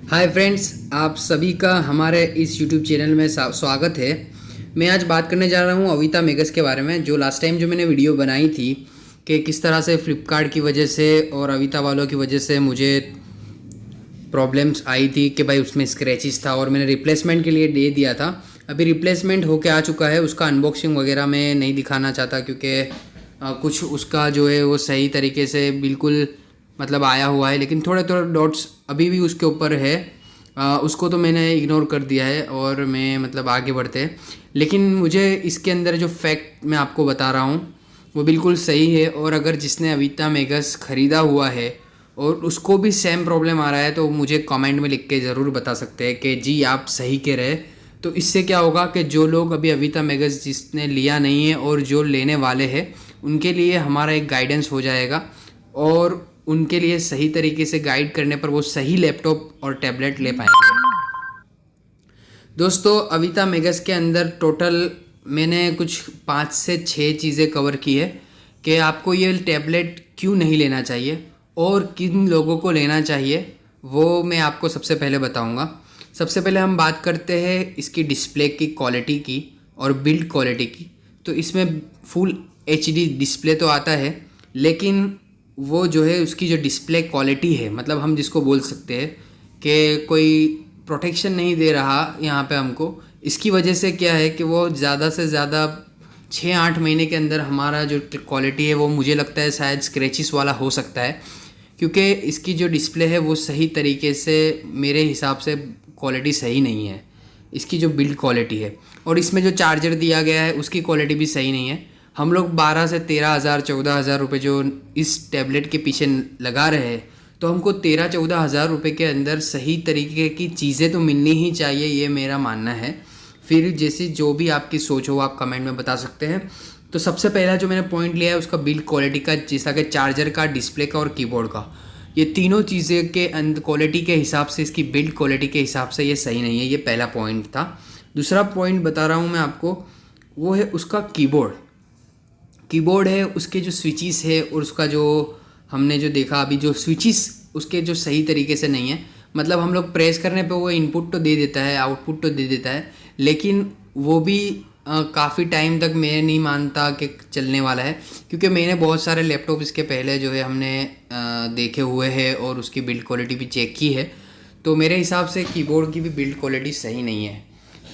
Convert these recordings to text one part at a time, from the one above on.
Hi friends, आप सभी का हमारे इस यूट्यूब चैनल में स्वागत है। मैं आज बात करने जा रहा हूँ अविता मेगस के बारे में। जो लास्ट टाइम जो मैंने वीडियो बनाई थी कि किस तरह से फ्लिपकार्ट की वजह से और अविता वालों की वजह से मुझे प्रॉब्लम्स आई थी कि भाई उसमें स्क्रैचेस था और मैंने रिप्लेसमेंट के लिए दे दिया था। अभी रिप्लेसमेंट होके आ चुका है। उसका अनबॉक्सिंग वगैरह मैं नहीं दिखाना चाहता क्योंकि कुछ उसका जो है वो सही तरीके से बिल्कुल मतलब आया हुआ है, लेकिन थोड़े थोड़े डॉट्स अभी भी उसके ऊपर है। उसको तो मैंने इग्नोर कर दिया है और मैं मतलब आगे बढ़ते हैं। लेकिन मुझे इसके अंदर जो फैक्ट मैं आपको बता रहा हूँ वो बिल्कुल सही है, और अगर जिसने अविता मेगस ख़रीदा हुआ है और उसको भी सेम प्रॉब्लम आ रहा है तो मुझे कमेंट में लिख के ज़रूर बता सकते हैं कि जी आप सही कह रहे। तो इससे क्या होगा कि जो लोग अभी अविता मेगस जिसने लिया नहीं है और जो लेने वाले हैं उनके लिए हमारा एक गाइडेंस हो जाएगा, और उनके लिए सही तरीके से गाइड करने पर वो सही लैपटॉप और टैबलेट ले पाएंगे। दोस्तों, अविता मेगस के अंदर टोटल मैंने कुछ 5 से 6 चीज़ें कवर की है कि आपको ये टैबलेट क्यों नहीं लेना चाहिए और किन लोगों को लेना चाहिए, वो मैं आपको सबसे पहले बताऊंगा। सबसे पहले हम बात करते हैं इसकी डिस्प्ले की क्वालिटी की और बिल्ड क्वालिटी की। तो इसमें फुल एचडी डिस्प्ले तो आता है, लेकिन वो जो है उसकी जो डिस्प्ले क्वालिटी है, मतलब हम जिसको बोल सकते हैं कि कोई प्रोटेक्शन नहीं दे रहा यहाँ पे हमको। इसकी वजह से क्या है कि वो ज़्यादा से ज़्यादा 6-8 महीने के अंदर हमारा जो क्वालिटी है वो मुझे लगता है शायद स्क्रैचेस वाला हो सकता है, क्योंकि इसकी जो डिस्प्ले है वो सही तरीके से मेरे हिसाब से क्वालिटी सही नहीं है। इसकी जो बिल्ड क्वालिटी है और इसमें जो चार्जर दिया गया है उसकी क्वालिटी भी सही नहीं है। हम लोग 12 से 13,000 14,000 रुपये जो इस टैबलेट के पीछे लगा रहे हैं, तो हमको 13-14 हज़ार रुपये के अंदर सही तरीके की चीज़ें तो मिलनी ही चाहिए, ये मेरा मानना है। फिर जैसी जो भी आपकी सोच हो आप कमेंट में बता सकते हैं। तो सबसे पहला जो मैंने पॉइंट लिया है उसका बिल्ड क्वालिटी का, जैसा कि चार्जर का, डिस्प्ले का और कीबोर्ड का। ये तीनों चीज़ें के क्वालिटी के हिसाब से, इसकी बिल्ड क्वालिटी के हिसाब से ये सही नहीं है। ये पहला पॉइंट था। दूसरा पॉइंट बता रहा हूँ मैं आपको, वो है उसका कीबोर्ड है, उसके जो स्विचेस है और उसका जो हमने जो देखा अभी जो स्विचेस उसके जो सही तरीके से नहीं है। मतलब हम लोग प्रेस करने पे वो इनपुट तो दे देता है, आउटपुट तो दे देता है, लेकिन वो भी काफ़ी टाइम तक मैं नहीं मानता कि चलने वाला है, क्योंकि मैंने बहुत सारे लैपटॉप इसके पहले जो है हमने देखे हुए हैं और उसकी बिल्ड क्वालिटी भी चेक की है। तो मेरे हिसाब से कीबोर्ड की भी बिल्ड क्वालिटी सही नहीं है।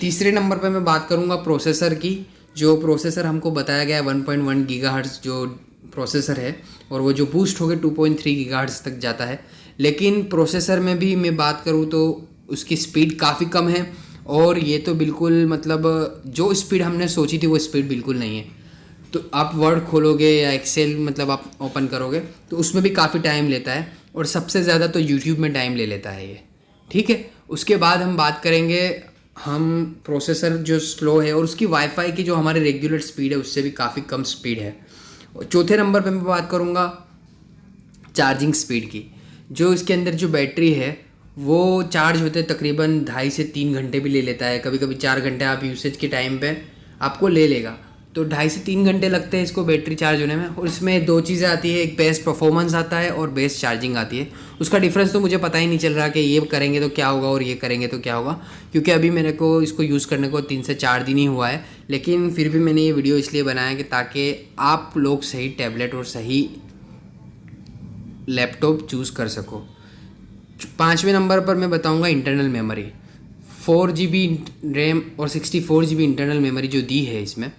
तीसरे नंबर पर मैं बात करूँगा प्रोसेसर की। जो प्रोसेसर हमको बताया गया है 1.1 गीगाहर्ट्ज़ जो प्रोसेसर है, और वो जो बूस्ट हो गया 2.3 गीगाहर्ट्ज़ तक जाता है। लेकिन प्रोसेसर में भी मैं बात करूँ तो उसकी स्पीड काफ़ी कम है, और ये तो बिल्कुल मतलब जो स्पीड हमने सोची थी वो स्पीड बिल्कुल नहीं है। तो आप वर्ड खोलोगे या एक्सेल मतलब आप ओपन करोगे तो उसमें भी काफ़ी टाइम लेता है, और सबसे ज़्यादा तो यूट्यूब में टाइम ले लेता है ये। ठीक है, उसके बाद हम बात करेंगे हम प्रोसेसर जो स्लो है और उसकी वाईफाई की जो हमारे रेगुलर स्पीड है उससे भी काफ़ी कम स्पीड है। और चौथे नंबर पे मैं बात करूँगा चार्जिंग स्पीड की। जो इसके अंदर जो बैटरी है वो चार्ज होते तकरीबन 2.5 से 3 घंटे भी ले लेता है, कभी कभी 4 घंटे आप यूसेज के टाइम पे आपको ले लेगा। तो 2.5 से 3 घंटे लगते हैं इसको बैटरी चार्ज होने में। और इसमें दो चीज़ें आती है, एक बेस्ट परफॉर्मेंस आता है और बेस्ट चार्जिंग आती है। उसका डिफरेंस तो मुझे पता ही नहीं चल रहा कि ये करेंगे तो क्या होगा और ये करेंगे तो क्या होगा, क्योंकि अभी मेरे को इसको यूज़ करने को 3 से 4 दिन ही हुआ है। लेकिन फिर भी मैंने ये वीडियो इसलिए बनाया कि ताकि आप लोग सही टैबलेट और सही लैपटॉप चूज़ कर सको। 5वें नंबर पर मैं बताऊंगा इंटरनल मेमोरी। 4 GB रैम और 64 GB इंटरनल मेमोरी जो दी है इसमें।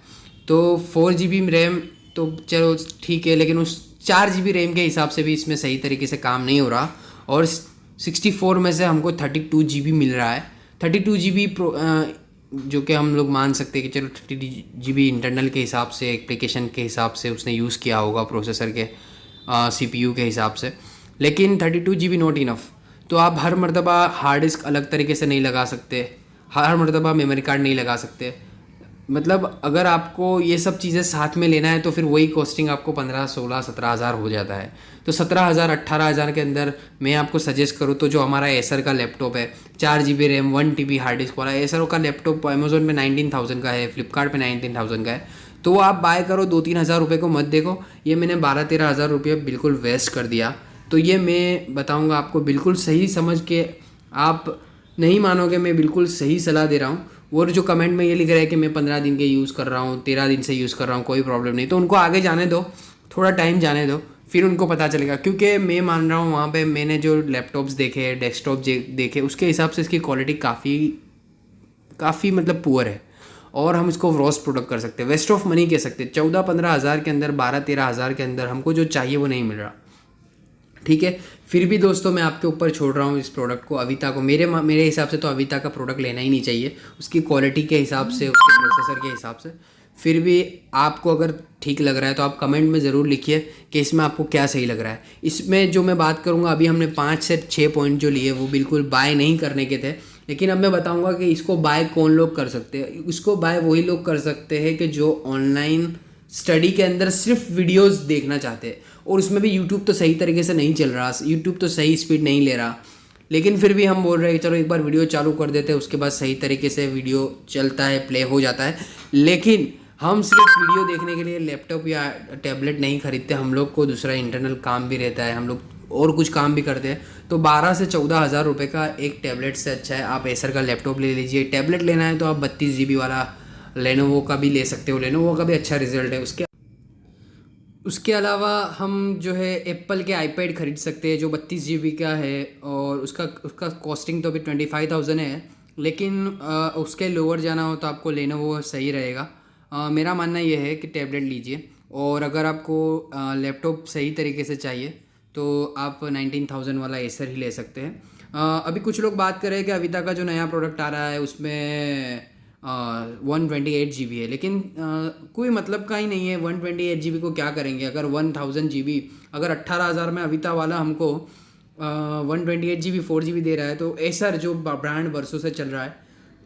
तो 4 GB रैम तो चलो ठीक है, लेकिन उस 4 GB रैम के हिसाब से भी इसमें सही तरीके से काम नहीं हो रहा, और 64 में से हमको 32 GB मिल रहा है। 32 GB जो कि हम लोग मान सकते हैं कि चलो 32 GB इंटरनल के हिसाब से, एप्लीकेशन के हिसाब से उसने यूज़ किया होगा प्रोसेसर के CPU के हिसाब से। लेकिन 32 GB नॉट इनफ। तो आप हर मर्तबा हार्ड डिस्क अलग तरीके से नहीं लगा सकते, हर मर्तबा मेमोरी कार्ड नहीं लगा सकते। मतलब अगर आपको ये सब चीज़ें साथ में लेना है तो फिर वही कॉस्टिंग आपको 15, 16, 17 हज़ार हो जाता है। तो 17,000 18,000 के अंदर मैं आपको सजेस्ट करूँ तो जो हमारा एसर का लैपटॉप है 4 GB RAM 1 TB hard disk वाला, एसर का लैपटॉप अमेजोन पे 19,000 का है, फ्लिपकार्ट पे 19,000 का है। तो वो आप बाय करो, 2-3 हज़ार रुपये को मत देखो। ये मैंने 12-13 हज़ार रुपये बिल्कुल वेस्ट कर दिया। तो ये मैं बताऊंगा आपको बिल्कुल सही समझ के आप नहीं मानोगे, मैं बिल्कुल सही सलाह दे रहा हूँ। और जो कमेंट में ये लिख रहा है कि मैं 15 दिन के यूज़ कर रहा हूँ, 13 दिन से यूज़ कर रहा हूँ, कोई प्रॉब्लम नहीं, तो उनको आगे जाने दो, थोड़ा टाइम जाने दो, फिर उनको पता चलेगा। क्योंकि मैं मान रहा हूँ वहाँ पे मैंने जो लैपटॉप्स देखे, डेस्कटॉप देखे, उसके हिसाब से इसकी क्वालिटी काफ़ी मतलब पुअर है, और हम इसको रोस्ट प्रोडक्ट कर सकते हैं, वेस्ट ऑफ मनी कह सकते हैं। 14-15 हज़ार के अंदर, 12-13 हज़ार के अंदर हमको जो चाहिए वो नहीं मिल रहा, ठीक है। फिर भी दोस्तों मैं आपके ऊपर छोड़ रहा हूँ इस प्रोडक्ट को, अविता को। मेरे हिसाब से तो अविता का प्रोडक्ट लेना ही नहीं चाहिए, उसकी क्वालिटी के हिसाब से, उसके प्रोसेसर के हिसाब से। फिर भी आपको अगर ठीक लग रहा है तो आप कमेंट में ज़रूर लिखिए कि इसमें आपको क्या सही लग रहा है। इसमें जो मैं बात करूँगा, अभी हमने 5 से 6 पॉइंट जो लिए वो बिल्कुल बाय नहीं करने के थे, लेकिन अब मैं बताऊँगा कि इसको बाय कौन लोग कर सकते हैं। इसको बाय वही लोग कर सकते हैं कि जो ऑनलाइन स्टडी के अंदर सिर्फ वीडियोस देखना चाहते हैं, और उसमें भी यूट्यूब तो सही तरीके से नहीं चल रहा, यूट्यूब तो सही स्पीड नहीं ले रहा, लेकिन फिर भी हम बोल रहे हैं चलो एक बार वीडियो चालू कर देते हैं, उसके बाद सही तरीके से वीडियो चलता है, प्ले हो जाता है। लेकिन हम सिर्फ वीडियो देखने के लिए लैपटॉप या टैबलेट नहीं खरीदते, हम लोग को दूसरा इंटरनल काम भी रहता है, हम लोग और कुछ काम भी करते हैं। तो 12 से 14 हज़ार रुपये का एक टैबलेट से अच्छा है आप एसर का लैपटॉप ले लीजिए। टैबलेट लेना है तो आप 32 GB वाला लेनोवो का भी ले सकते हो, लेनोवो का भी अच्छा रिजल्ट है। उसके अलावा हम जो है एप्पल के आईपैड ख़रीद सकते हैं जो 32 GB का है, और उसका कॉस्टिंग तो अभी 25,000 है, लेकिन उसके लोअर जाना हो तो आपको लेनोवो सही रहेगा। मेरा मानना ये है कि टैबलेट लीजिए, और अगर आपको लैपटॉप सही तरीके से चाहिए तो आप 19,000 वाला एसर ही ले सकते हैं। अभी कुछ लोग बात कर रहे हैं कि अविता का जो नया प्रोडक्ट आ रहा है उसमें 128 GB है, लेकिन कोई मतलब का ही नहीं है। 128 GB को क्या करेंगे? अगर 1000 GB, अगर 18,000 में अविता वाला हमको 128 GB 4GB दे रहा है, तो एसर जो ब्रांड बरसों से चल रहा है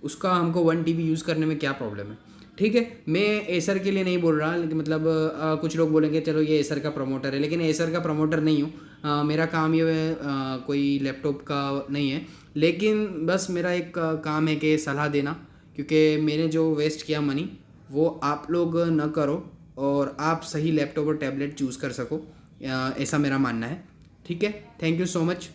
उसका हमको 1 TB यूज़ करने में क्या प्रॉब्लम है? ठीक है, मैं एसर के लिए नहीं बोल रहा, लेकिन मतलब कुछ लोग बोलेंगे चलो ये एसर का प्रमोटर है, लेकिन एसर का प्रमोटर नहीं हूँ। मेरा काम ये कोई लैपटॉप का नहीं है, लेकिन बस मेरा एक काम है कि सलाह देना, क्योंकि मैंने जो वेस्ट किया मनी वो आप लोग न करो, और आप सही लैपटॉप और टैबलेट चूज़ कर सको, ऐसा मेरा मानना है। ठीक है, थैंक यू सो मच।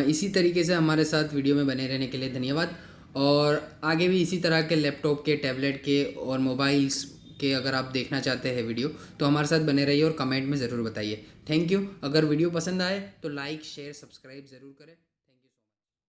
इसी तरीके से हमारे साथ वीडियो में बने रहने के लिए धन्यवाद, और आगे भी इसी तरह के लैपटॉप के, टैबलेट के और मोबाइल्स के अगर आप देखना चाहते हैं वीडियो, तो हमारे साथ बने रहिए और कमेंट में ज़रूर बताइए। Thank you. अगर वीडियो पसंद आए तो लाइक, शेयर, सब्सक्राइब ज़रूर करें।